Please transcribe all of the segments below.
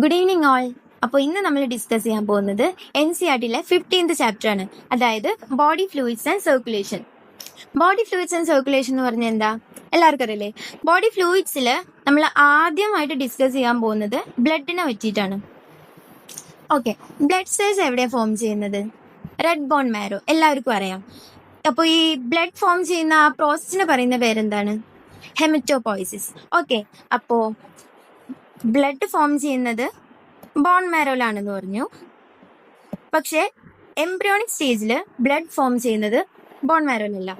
Good evening all. അപ്പോൾ ഇന്ന് നമ്മൾ ഡിസ്കസ് ചെയ്യാൻ പോകുന്നത് NCERTയിലെ 15th ചാപ്റ്റർ ആണ്, അതായത് body fluids and circulation. Body fluids and circulation എന്ന് പറഞ്ഞാൽ എന്താ, എല്ലാവർക്കും അറിയില്ലേ? ബോഡി ഫ്ലൂയിഡ്സിൽ നമ്മൾ ആദ്യമായിട്ട് ഡിസ്കസ് ചെയ്യാൻ പോകുന്നത് ബ്ലഡിനെ പറ്റിയിട്ടാണ്. ഓക്കെ, ബ്ലഡ് സെൽസ് എവിടെയാണ് ഫോം ചെയ്യുന്നത്? റെഡ് ബോൺ മാരോ, എല്ലാവർക്കും അറിയാം. അപ്പോൾ ഈ ബ്ലഡ് ഫോം ചെയ്യുന്ന ആ പ്രോസസ്സിന് പറയുന്ന പേരെന്താണ്? ഹെമറ്റോപോയിസിസ്. ഓക്കെ, അപ്പോൾ ബ്ലഡ് ഫോം ചെയ്യുന്നത് ബോൺ മാരോയിലാണെന്ന് പറഞ്ഞു. പക്ഷേ എംബ്രിയോണിക് സ്റ്റേജിൽ ബ്ലഡ് ഫോം ചെയ്യുന്നത് ബോൺ മാരോയിലല്ല.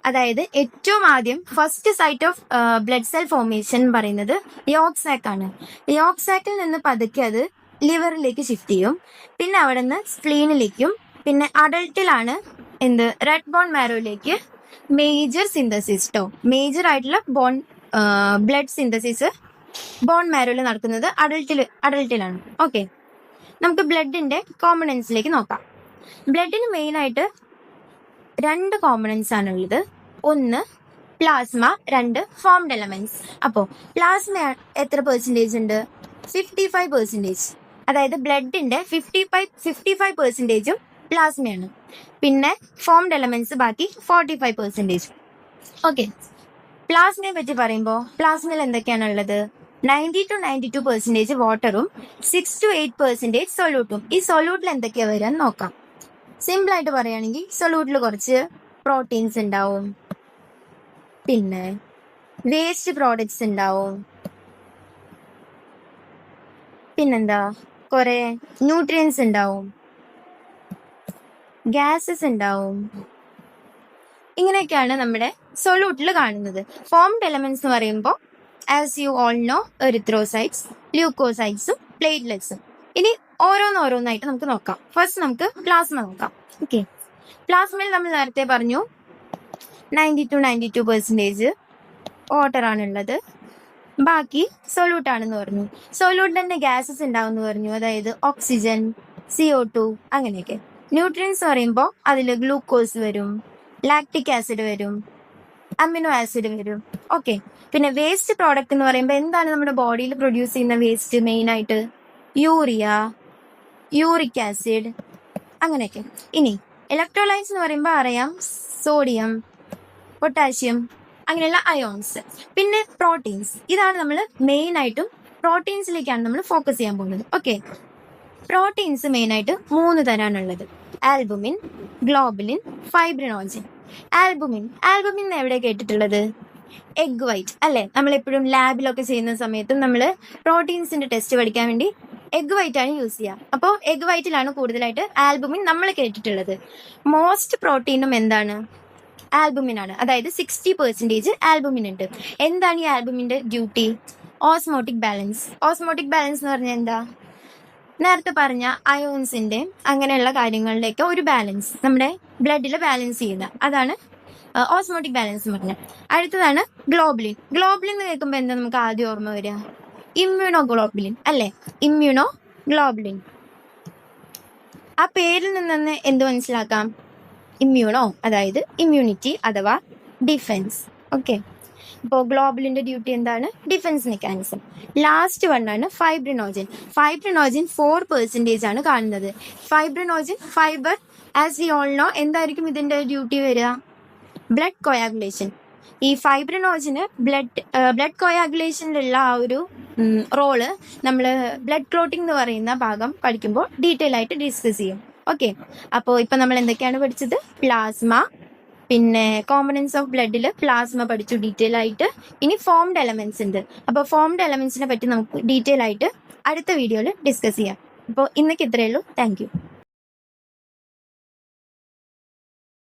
അതായത് ഏറ്റവും ആദ്യം first sight of blood cell formation പറയുന്നത് യോക്ക് സാക്ക് ആണ്. യോക്ക് സാക്കിൽ നിന്ന് പതുക്കെ അത് ലിവറിലേക്ക് ഷിഫ്റ്റ് ചെയ്യും, പിന്നെ അവിടെ നിന്ന് സ്പ്ലീനിലേക്കും, പിന്നെ അഡൾട്ടിലാണ് റെഡ് ബോൺ മാരോയിലേക്ക് മേജർ സിന്തസിസ് മേജർ ആയിട്ടുള്ള ബ്ലഡ് സിന്തസിസ് ബോൺ മാരോയിൽ നടക്കുന്നത് അഡൾട്ടിലാണ്. ഓക്കെ, നമുക്ക് ബ്ലഡിന്റെ കോമ്പണൻസിലേക്ക് നോക്കാം. ബ്ലഡിന് മെയിൻ ആയിട്ട് 2 കോമ്പണൻസ് ആണുള്ളത്. ഒന്ന് പ്ലാസ്മ, 2 ഫോംഡ് എലമെന്റ്സ്. അപ്പോൾ പ്ലാസ്മ എത്ര പെർസെൻറ്റേജ് ഉണ്ട്? 55%. അതായത് ബ്ലഡിന്റെ 55% പ്ലാസ്മയാണ്. പിന്നെ ഫോംഡ് എലമെന്റ്സ് ബാക്കി 45%. ഓക്കെ, പ്ലാസ്മയെ പറ്റി പറയുമ്പോൾ പ്ലാസ്മയിൽ എന്തൊക്കെയാണ് ഉള്ളത്? 90 to 92% വാട്ടറും 6 to 8% സൊല്യൂട്ടും. ഈ സൊല്യൂട്ടിൽ എന്തൊക്കെയാ വരാൻ നോക്കാം. സിമ്പിൾ ആയിട്ട് പറയുകയാണെങ്കിൽ സൊല്യൂട്ടിൽ കുറച്ച് പ്രോട്ടീൻസ് ഉണ്ടാവും, പിന്നെ വേസ്റ്റ് പ്രോഡക്ട്സ് ഉണ്ടാവും, പിന്നെന്താ കുറെ ന്യൂട്രിയൻസ് ഉണ്ടാവും, ഗ്യാസസ് ഉണ്ടാവും. ഇങ്ങനെയൊക്കെയാണ് നമ്മുടെ സൊല്യൂട്ടിൽ കാണുന്നത്. ഫോംഡ് എലമെന്റ്സ് എന്ന് പറയുമ്പോൾ as you all know, erythrocytes, ല്യൂക്കോസൈറ്റ്സും പ്ലേറ്റ്ലെറ്റ്സും. ഇനി ഓരോന്നായിട്ട് നമുക്ക് നോക്കാം. ഫസ്റ്റ് നമുക്ക് പ്ലാസ്മ നോക്കാം. ഓക്കെ, പ്ലാസ്മയിൽ നമ്മൾ നേരത്തെ പറഞ്ഞു 90 to 92% വാട്ടർ ആണുള്ളത്, ബാക്കി സൊല്യൂട്ട് ആണെന്ന് പറഞ്ഞു. സൊല്യൂട്ട് തന്നെ ഗ്യാസസ് ഉണ്ടാവും എന്ന് പറഞ്ഞു, അതായത് ഓക്സിജൻ, CO2 അങ്ങനെയൊക്കെ. ന്യൂട്രിയൻസ് പറയുമ്പോൾ അതിൽ ഗ്ലൂക്കോസ് വരും, ലാക്റ്റിക് ആസിഡ് വരും, അമിനോ ആസിഡ് വരും. ഓക്കെ, പിന്നെ വേസ്റ്റ് പ്രോഡക്റ്റ് എന്ന് പറയുമ്പോൾ എന്താണ് നമ്മുടെ ബോഡിയിൽ പ്രൊഡ്യൂസ് ചെയ്യുന്ന വേസ്റ്റ്? മെയിൻ ആയിട്ട് യൂറിയ, യൂറിക് ആസിഡ് അങ്ങനെയൊക്കെ. ഇനി ഇലക്ട്രോലൈറ്റ്സ് എന്ന് പറയുമ്പോൾ അറിയാം, സോഡിയം, പൊട്ടാഷ്യം അങ്ങനെയുള്ള അയോൺസ്. പിന്നെ പ്രോട്ടീൻസ്, ഇതാണ് നമ്മൾ മെയിൻ ആയിട്ടും പ്രോട്ടീൻസിലേക്കാണ് നമ്മൾ ഫോക്കസ് ചെയ്യാൻ പോകുന്നത്. ഓക്കെ, പ്രോട്ടീൻസ് മെയിൻ ആയിട്ട് 3 തരാണുള്ളത്: ആൽബുമിൻ, ഗ്ലോബുലിൻ, ഫൈബ്രിനോജൻ. ആൽബുമിൻ എവിടെ കേട്ടിട്ടുള്ളത്? എഗ് വൈറ്റ് അല്ലേ? നമ്മളെപ്പോഴും ലാബിലൊക്കെ ചെയ്യുന്ന സമയത്തും നമ്മൾ പ്രോട്ടീൻസിന്റെ ടെസ്റ്റ് പഠിക്കാൻ വേണ്ടി എഗ് വൈറ്റ് ആണ് യൂസ് ചെയ്യുക. അപ്പോൾ എഗ് വൈറ്റിലാണ് കൂടുതലായിട്ട് ആൽബുമിൻ നമ്മൾ കേട്ടിട്ടുള്ളത്. മോസ്റ്റ് പ്രോട്ടീനും എന്താണ്? ആൽബുമിൻ ആണ്. അതായത് 60% ആൽബുമിൻ ഉണ്ട്. എന്താണ് ഈ ആൽബുമിന്റെ duty? Osmotic balance. Osmotic balance എന്ന് പറഞ്ഞാൽ എന്താ? നേരത്തെ പറഞ്ഞ അയോൺസിന്റെ അങ്ങനെയുള്ള കാര്യങ്ങളിലേക്ക് ഒരു ബാലൻസ് നമ്മുടെ ബ്ലഡിൽ ബാലൻസ് ചെയ്യുന്ന, അതാണ് ഓസ്മോട്ടിക് ബാലൻസ് എന്ന് പറഞ്ഞത്. അടുത്തതാണ് ഗ്ലോബുലിൻ. ഗ്ലോബുലിൻ എന്ന് കേൾക്കുമ്പോൾ എന്താ നമുക്ക് ആദ്യം ഓർമ്മ വരിക? ഇമ്മ്യൂണോഗ്ലോബുലിൻ അല്ലേ? ഇമ്മ്യൂണോഗ്ലോബുലിൻ. ആ പേരിൽ നിന്ന് എന്ത് മനസ്സിലാക്കാം? ഇമ്മ്യൂണോ അതായത് ഇമ്മ്യൂണിറ്റി അഥവാ ഡിഫെൻസ്. ഓക്കെ, ഇപ്പോൾ ഗ്ലോബുലിന്റെ ഡ്യൂട്ടി എന്താണ്? Defence mechanism. ലാസ്റ്റ് വണ്ണാണ് ഫൈബ്രിനോജൻ. 4% ആണ് കാണുന്നത്. Fibre as we all know, എന്തായിരിക്കും ഇതിന്റെ ഡ്യൂട്ടി വരിക? Blood coagulation. ഈ ഫൈബ്രിനോജന് ബ്ലഡ് കൊയാഗുലേഷനിലുള്ള ആ ഒരു റോള് നമ്മൾ ബ്ലഡ് ക്ലോട്ടിംഗ് എന്ന് പറയുന്ന ഭാഗം പഠിക്കുമ്പോൾ ഡീറ്റെയിൽ ആയിട്ട് ഡിസ്കസ് ചെയ്യും. ഓക്കെ, അപ്പോൾ ഇപ്പം നമ്മൾ എന്തൊക്കെയാണ് പഠിച്ചത്? പ്ലാസ്മ, പിന്നെ കോമ്പണൻസ് ഓഫ് ബ്ലഡിൽ പ്ലാസ്മ പഠിച്ചു ഡീറ്റെയിൽ ആയിട്ട്. ഇനി ഫോംഡ് എലമെന്റ്സ് ഉണ്ട്. അപ്പോൾ ഫോംഡ് എലമെന്റ്സിനെ പറ്റി നമുക്ക് ഡീറ്റെയിൽ ആയിട്ട് അടുത്ത വീഡിയോയിൽ ഡിസ്കസ് ചെയ്യാം. അപ്പോൾ ഇന്നേക്ക് ഇത്രയേ ഉള്ളൂ. Thank you.